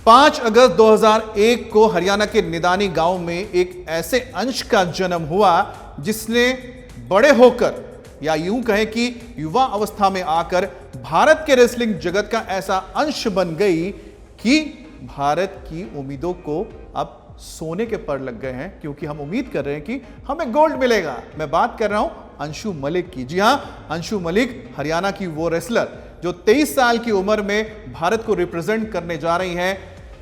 5 अगस्त 2001 को हरियाणा के निदानी गांव में एक ऐसे अंश का जन्म हुआ जिसने बड़े होकर या यूं कहें कि युवा अवस्था में आकर भारत के रेसलिंग जगत का ऐसा अंश बन गई कि भारत की उम्मीदों को अब सोने के पर लग गए हैं, क्योंकि हम उम्मीद कर रहे हैं कि हमें गोल्ड मिलेगा। मैं बात कर रहा हूं अंशु मलिक की। जी हां, अंशु मलिक हरियाणा की वो रेसलर जो 23 साल की उम्र में भारत को रिप्रेजेंट करने जा रही हैं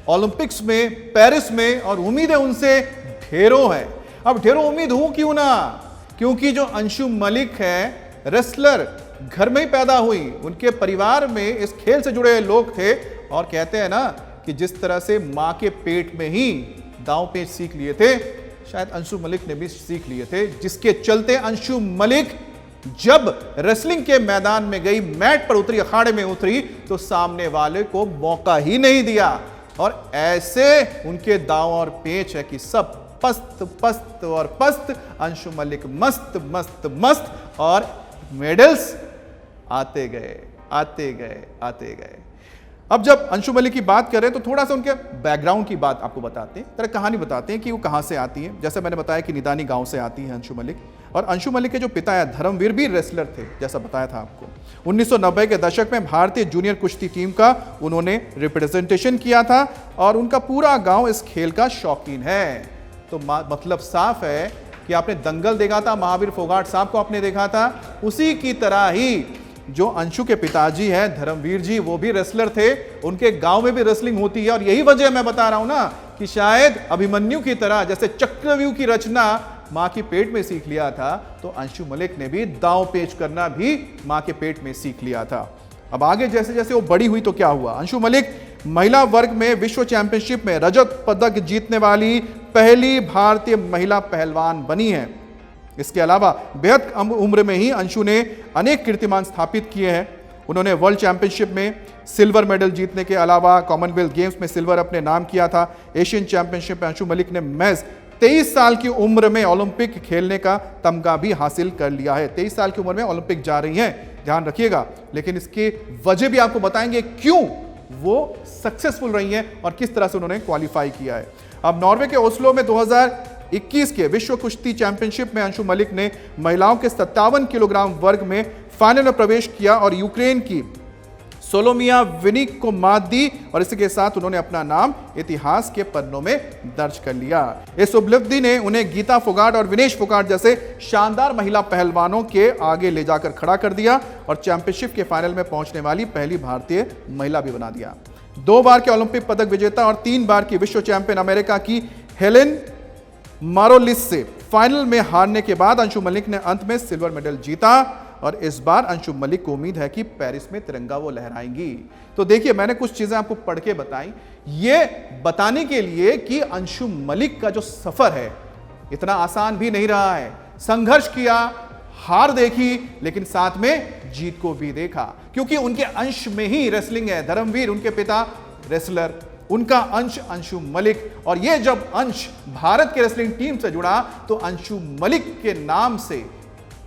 ओलंपिक्स में, पेरिस में, और उम्मीदें उनसे ढेरों हैं। अब ढेरों उम्मीद हो क्यों ना, क्योंकि जो अंशु मलिक है रेसलर घर में ही पैदा हुई, उनके परिवार में इस खेल से जुड़े लोग थे, और कहते हैं ना कि जिस तरह से मां के पेट में ही दांव पेच सीख लिए थे, शायद अंशु मलिक ने भी सीख लिए थे, जिसके चलते अंशु मलिक जब रेसलिंग के मैदान में गई, मैट पर उतरी, अखाड़े में उतरी, तो सामने वाले को मौका ही नहीं दिया। और ऐसे उनके दांव और पेच है कि सब पस्त पस्त और पस्त, अंशु मलिक मस्त मस्त मस्त, और मेडल्स आते गए आते गए आते गए। अब जब अंशु मलिक की बात करें तो थोड़ा सा उनके बैकग्राउंड की बात आपको बताते हैं, तरह कहानी बताते हैं कि वो कहां से आती है। जैसे मैंने बताया कि निदानी गांव से आती है अंशु मलिक, और अंशु मलिक के जो पिता है धर्मवीर भी रेसलर थे, जैसा बताया था आपको। 1990 के दशक में भारतीय जूनियर कुश्ती टीम का उन्होंने रिप्रेजेंटेशन किया था, और उनका पूरा गांव इस खेल का शौकीन है। तो मतलब साफ है कि आपने दंगल देखा था, महावीर फोगाट साहब को आपने देखा था, उसी की तरह ही जो अंशु के पिताजी हैं धर्मवीर जी, वो भी रेसलर थे, उनके गांव में भी रेसलिंग होती है। और यही वजह मैं बता रहा हूं ना कि शायद अभिमन्यु की तरह जैसे चक्रव्यूह की रचना मां के पेट में सीख लिया था, तो अंशु मलिक ने भी दांव पेच करना भी मां के पेट में सीख लिया था। अब आगे जैसे जैसे वो बड़ी हुई तो क्या हुआ, अंशु मलिक महिला वर्ग में विश्व चैंपियनशिप में रजत पदक जीतने वाली पहली भारतीय महिला पहलवान बनी है। इसके अलावा बेहद कम उम्र में ही अंशु ने अनेक कीर्तिमान स्थापित किए हैं। उन्होंने वर्ल्ड चैंपियनशिप में सिल्वर मेडल जीतने के अलावा कॉमनवेल्थ गेम्स में सिल्वर अपने नाम किया था। एशियन चैंपियनशिप में अंशु मलिक ने महज 23 साल की उम्र में ओलंपिक खेलने का तमगा भी हासिल कर लिया है। 23 साल की उम्र में ओलंपिक जा रही हैं, ध्यान रखिएगा। लेकिन इसकी वजह भी आपको बताएंगे क्यों वो सक्सेसफुल रही हैं और किस तरह से उन्होंने क्वालिफाई किया है। अब नॉर्वे के ओस्लो में 2021 के विश्व कुश्ती चैंपियनशिप में अंशु मलिक ने महिलाओं के 57 किलोग्राम वर्ग में फाइनल में प्रवेश किया और यूक्रेन की सोलोमिया विनिक को मात दी, और इसी के साथ उन्होंने अपना नाम इतिहास के पन्नों में दर्ज कर लिया। इस उपलब्धि ने उन्हें गीता फोगाट और विनेश फोगाट जैसे शानदार महिला पहलवानों के आगे ले जाकर खड़ा कर दिया, और चैंपियनशिप के फाइनल में पहुंचने वाली पहली भारतीय महिला भी बना दिया। 2 बार के ओलंपिक पदक विजेता और 3 बार की विश्व चैंपियन अमेरिका की हेलेन मारोलिस से फाइनल में हारने के बाद अंशु मलिक ने अंत में सिल्वर मेडल जीता, और इस बार अंशु मलिक को उम्मीद है कि पेरिस में तिरंगा वो लहराएंगी। तो देखिए, मैंने कुछ चीजें आपको पढ़ के बताई, ये बताने के लिए कि अंशु मलिक का जो सफर है इतना आसान भी नहीं रहा है। संघर्ष किया, हार देखी, लेकिन साथ में जीत को भी देखा, क्योंकि उनके अंश में ही रेसलिंग है। धर्मवीर उनके पिता रेसलर, उनका अंश अंशु मलिक, और ये जब अंश भारत के रेसलिंग टीम से जुड़ा तो अंशु मलिक के नाम से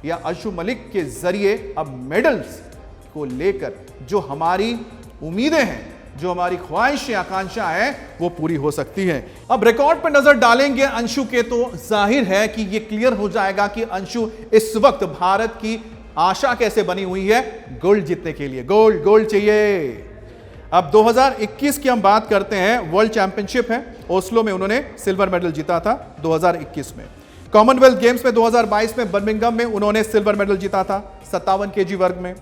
या अंशु मलिक के जरिए अब मेडल्स को लेकर जो हमारी उम्मीदें हैं, जो हमारी ख्वाहिशें, आकांक्षा है, वो पूरी हो सकती हैं। अब रिकॉर्ड पर नजर डालेंगे अंशु के तो जाहिर है कि ये क्लियर हो जाएगा कि अंशु इस वक्त भारत की आशा कैसे बनी हुई है गोल्ड जीतने के लिए। गोल्ड गोल्ड चाहिए। अब 2021 की हम बात करते हैं, वर्ल्ड चैंपियनशिप है, ओस्लो में उन्होंने सिल्वर मेडल जीता था 2021 में। कॉमनवेल्थ गेम्स में 2022 में बर्मिंघम में उन्होंने सिल्वर मेडल जीता था 57 केजी वर्ग में।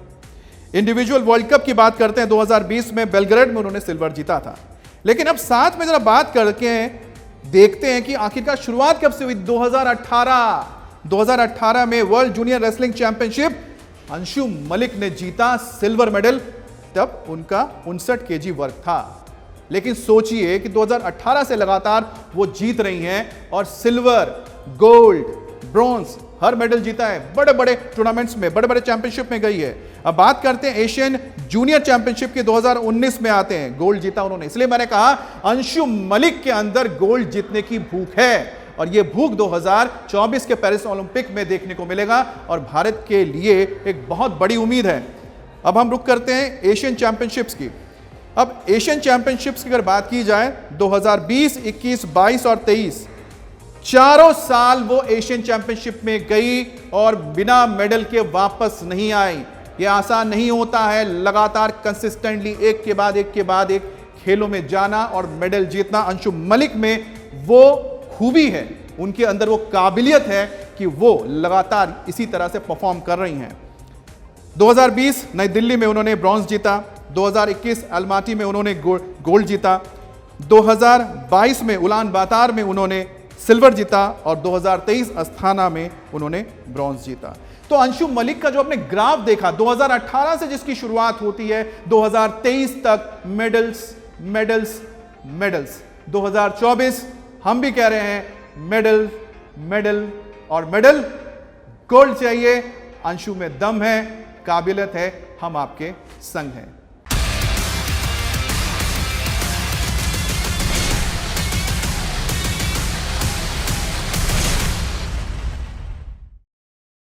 इंडिविजुअल वर्ल्ड कप की बात करते हैं, 2020 में बेलग्रेड में उन्होंने सिल्वर जीता था। लेकिन अब साथ में जरा बात करके देखते हैं कि आखिरकार शुरुआत कब से हुई। 2018 में world junior wrestling championship Anshu Malik ने जीता सिल्वर मेडल, तब उनका 59 केजी वर्ग था। लेकिन सोचिए कि 2018 से लगातार वो जीत रही हैं और सिल्वर, गोल्ड, ब्रॉन्ज हर मेडल जीता है। बड़े बड़े टूर्नामेंट्स में, बड़े बड़े चैंपियनशिप में गई है। अब बात करते हैं एशियन जूनियर चैंपियनशिप के 2019 में आते हैं, गोल्ड जीता उन्होंने। इसलिए मैंने कहा अंशु मलिक के अंदर गोल्ड जीतने की भूख है, और यह भूख 2024 के पेरिस ओलंपिक में देखने को मिलेगा, और भारत के लिए एक बहुत बड़ी उम्मीद है। अब हम रुक करते हैं एशियन चैंपियनशिप्स की। अब एशियन चैंपियनशिप्स की अगर बात की जाए 2020, 21, 22 और 23 चारों साल वो एशियन चैंपियनशिप में गई और बिना मेडल के वापस नहीं आई। ये आसान नहीं होता है लगातार कंसिस्टेंटली एक के बाद एक खेलों में जाना और मेडल जीतना। अंशु मलिक में वो खूबी है, उनके अंदर वो काबिलियत है कि वो लगातार इसी तरह से परफॉर्म कर रही हैं। 2020 नई दिल्ली में उन्होंने ब्रॉन्ज जीता, 2021 अलमाटी में उन्होंने गोल्ड जीता, 2022 में उलान बातार में उन्होंने सिल्वर जीता और 2023 अस्थाना में उन्होंने ब्रॉन्ज जीता। तो अंशु मलिक का जो आपने ग्राफ देखा 2018 से जिसकी शुरुआत होती है 2023 तक मेडल्स मेडल्स मेडल्स, 2024 हम भी कह रहे हैं मेडल मेडल और मेडल। गोल्ड चाहिए, अंशु में दम है, काबिलियत है, हम आपके संग हैं।